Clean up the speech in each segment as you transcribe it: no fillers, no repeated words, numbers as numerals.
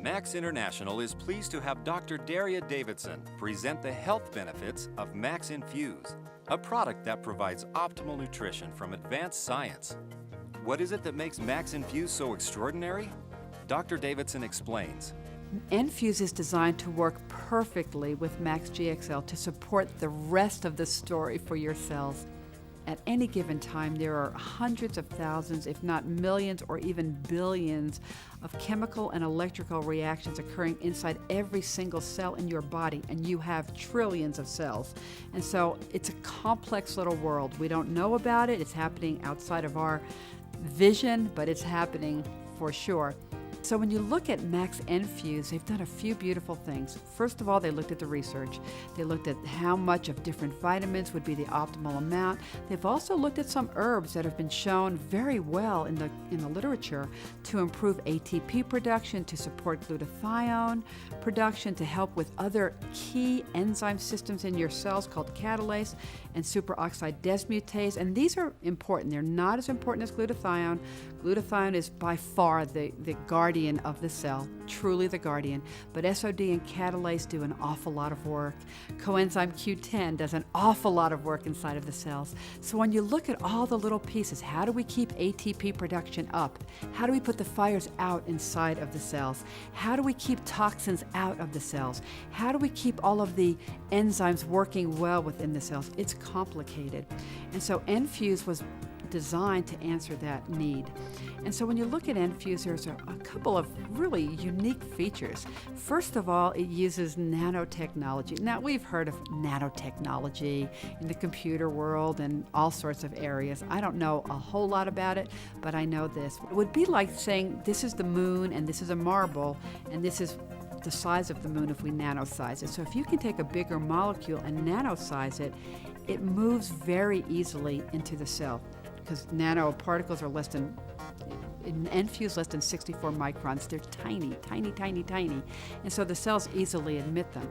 Max International is pleased to have Dr. Daria Davidson present the health benefits of Max N-Fuze, a product that provides optimal nutrition from advanced science. What is it that makes Max N-Fuze so extraordinary? Dr. Davidson explains. N-Fuze is designed to work perfectly with MaxGXL to support the rest of the story for your cells. At any given time, there are hundreds of thousands, if not millions or even billions, of chemical and electrical reactions occurring inside every single cell in your body, and you have trillions of cells. And so it's a complex little world. We don't know about it. It's happening outside of our vision, but it's happening for sure. So when you look at Max N-Fuze, they've done a few beautiful things. First of all, they looked at the research. They looked at how much of different vitamins would be the optimal amount. They've also looked at some herbs that have been shown very well in the literature to improve ATP production, to support glutathione production, to help with other key enzyme systems in your cells called catalase and superoxide dismutase. And these are important. They're not as important as glutathione. Glutathione is by far the guardian of the cell, truly the guardian, but SOD and catalase do an awful lot of work. Coenzyme Q10 does an awful lot of work inside of the cells. So when you look at all the little pieces, how do we keep ATP production up? How do we put the fires out inside of the cells? How do we keep toxins out of the cells? How do we keep all of the enzymes working well within the cells? It's complicated. And so N-Fuze was designed to answer that need. And so when you look at N-Fuze, there's a couple of really unique features. First of all, it uses nanotechnology. Now, we've heard of nanotechnology in the computer world and all sorts of areas. I don't know a whole lot about it, but I know this. It would be like saying this is the moon and this is a marble and this is the size of the moon if we nanosize it. So if you can take a bigger molecule and nanosize it, it moves very easily into the cell, because nanoparticles are less than, in N-Fuze, less than 64 microns. They're tiny, tiny, tiny, tiny. And so the cells easily admit them.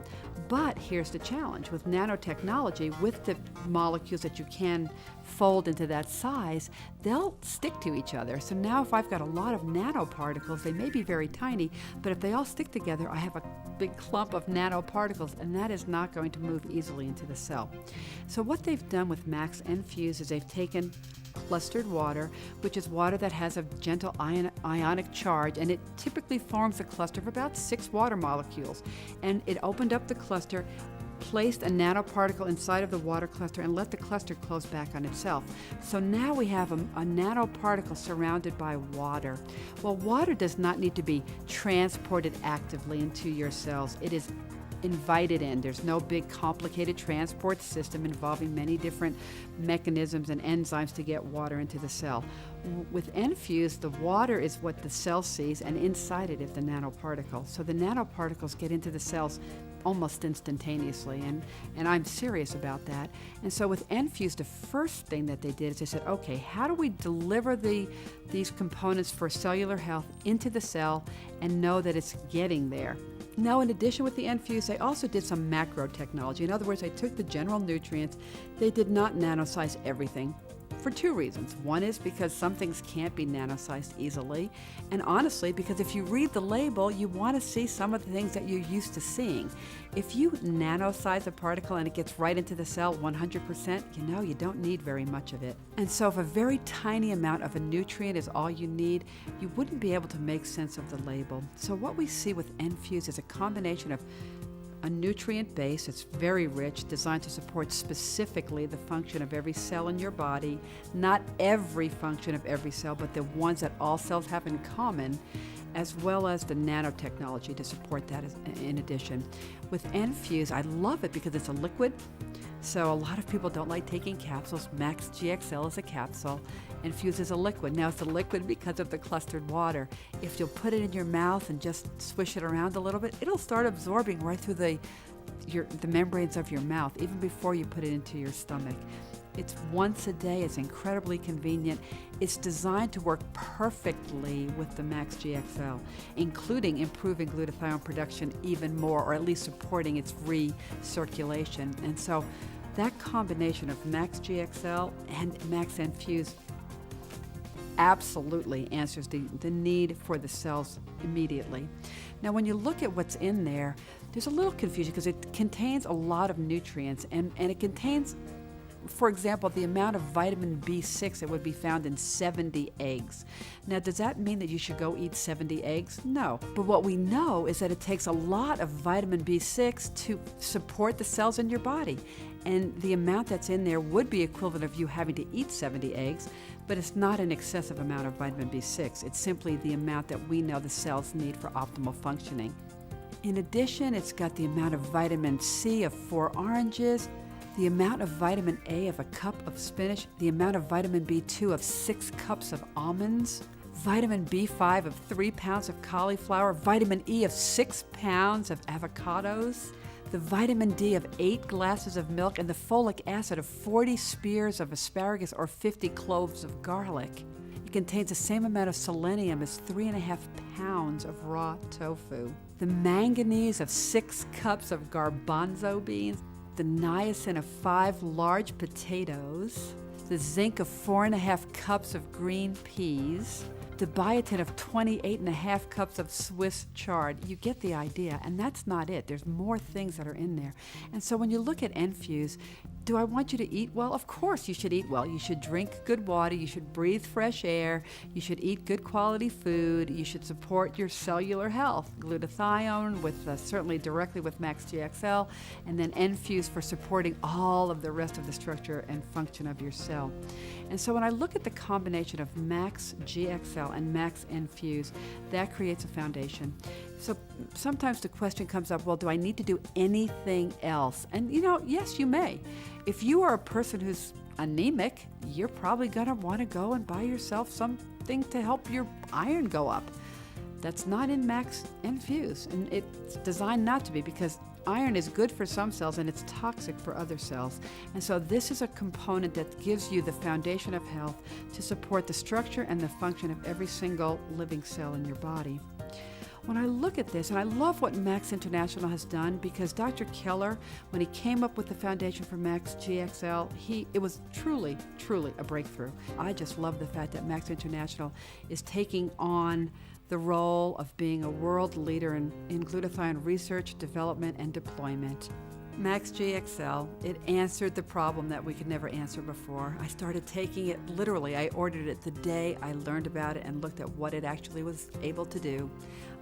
But here's the challenge. With nanotechnology, with the molecules that you can fold into that size, they'll stick to each other. So now if I've got a lot of nanoparticles, they may be very tiny, but if they all stick together, I have a big clump of nanoparticles, and that is not going to move easily into the cell. So what they've done with Max N-Fuze is they've taken clustered water, which is water that has a gentle ionic charge, and it typically forms a cluster of about 6 water molecules. And it opened up the cluster, placed a nanoparticle inside of the water cluster, and let the cluster close back on itself. So now we have a nanoparticle surrounded by water. Well, water does not need to be transported actively into your cells. It is invited in. There's no big complicated transport system involving many different mechanisms and enzymes to get water into the cell. With N-Fuze, the water is what the cell sees, and inside it is the nanoparticle. So the nanoparticles get into the cells almost instantaneously, and I'm serious about that. And so with N-Fuze, the first thing that they did is they said, okay, how do we deliver these components for cellular health into the cell and know that it's getting there? Now, in addition with the N-Fuze, they also did some macro technology. In other words, they took the general nutrients. They did not nanosize everything for 2 reasons. One is because some things can't be nanosized easily, and honestly, because if you read the label, you want to see some of the things that you're used to seeing. If you nanosize a particle and it gets right into the cell 100%, you don't need very much of it. And so if a very tiny amount of a nutrient is all you need, you wouldn't be able to make sense of the label. So what we see with N-Fuze is a combination of a nutrient base. It's very rich, designed to support specifically the function of every cell in your body, not every function of every cell, but the ones that all cells have in common, as well as the nanotechnology to support that in addition. With N-Fuze, I love it because it's a liquid. So a lot of people don't like taking capsules. MaxGXL is a capsule, N-Fuze is a liquid. Now it's a liquid because of the clustered water. If you'll put it in your mouth and just swish it around a little bit, it'll start absorbing right through the membranes of your mouth, even before you put it into your stomach. It's once a day. It's incredibly convenient. It's designed to work perfectly with the MaxGXL, including improving glutathione production even more, or at least supporting its recirculation. And so that combination of MaxGXL and Max N-Fuze absolutely answers the need for the cells immediately. Now, when you look at what's in there, there's a little confusion because it contains a lot of nutrients, and it contains, for example, the amount of vitamin B6 that would be found in 70 eggs. Now, does that mean that you should go eat 70 eggs? No. But what we know is that it takes a lot of vitamin B6 to support the cells in your body. And the amount that's in there would be equivalent of you having to eat 70 eggs, but it's not an excessive amount of vitamin B6. It's simply the amount that we know the cells need for optimal functioning. In addition, it's got the amount of vitamin C of 4 oranges, the amount of vitamin A of a cup of spinach, the amount of vitamin B2 of 6 cups of almonds, vitamin B5 of 3 pounds of cauliflower, vitamin E of 6 pounds of avocados, the vitamin D of 8 glasses of milk, and the folic acid of 40 spears of asparagus or 50 cloves of garlic. It contains the same amount of selenium as 3.5 pounds of raw tofu, the manganese of 6 cups of garbanzo beans, the niacin of 5 large potatoes, the zinc of 4.5 cups of green peas, the biotin of 28.5 cups of Swiss chard. You get the idea, and that's not it. There's more things that are in there. And so when you look at N-Fuze, do I want you to eat well? Of course you should eat well. You should drink good water. You should breathe fresh air. You should eat good quality food. You should support your cellular health. Glutathione with certainly directly with MaxGXL, and then N-Fuze for supporting all of the rest of the structure and function of your cell. And so when I look at the combination of MaxGXL and Max N-Fuze, that creates a foundation. So sometimes the question comes up, well, do I need to do anything else? And yes, you may. If you are a person who's anemic, you're probably going to want to go and buy yourself something to help your iron go up. That's not in Max N-Fuze, and it's designed not to be, because iron is good for some cells and it's toxic for other cells. And so this is a component that gives you the foundation of health to support the structure and the function of every single living cell in your body. When I look at this, and I love what Max International has done, because Dr. Keller, when he came up with the foundation for MaxGXL, it was truly, truly a breakthrough. I just love the fact that Max International is taking on the role of being a world leader in glutathione research, development, and deployment. MaxGXL, it answered the problem that we could never answer before. I started taking it literally. I ordered it the day I learned about it and looked at what it actually was able to do.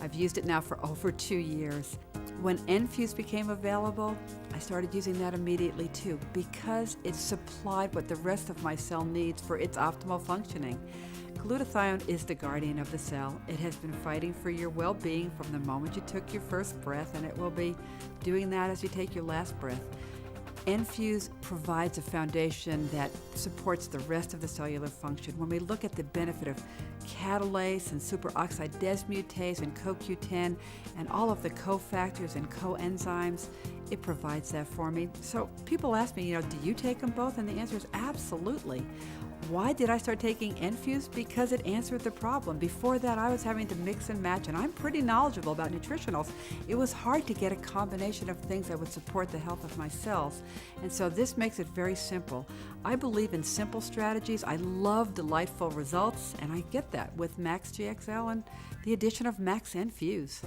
I've used it now for over 2 years. When N-Fuze became available, I started using that immediately too, because it supplied what the rest of my cell needs for its optimal functioning. Glutathione is the guardian of the cell. It has been fighting for your well-being from the moment you took your first breath, and it will be doing that as you take your last breath. N-Fuze provides a foundation that supports the rest of the cellular function. When we look at the benefit of catalase and superoxide dismutase and CoQ10 and all of the cofactors and coenzymes, it provides that for me. So people ask me, do you take them both? And the answer is absolutely. Why did I start taking N-Fuze? Because it answered the problem. Before that, I was having to mix and match, and I'm pretty knowledgeable about nutritionals. It was hard to get a combination of things that would support the health of my cells. And so this makes it very simple. I believe in simple strategies. I love delightful results, and I get that with MaxGXL and the addition of Max N-Fuze.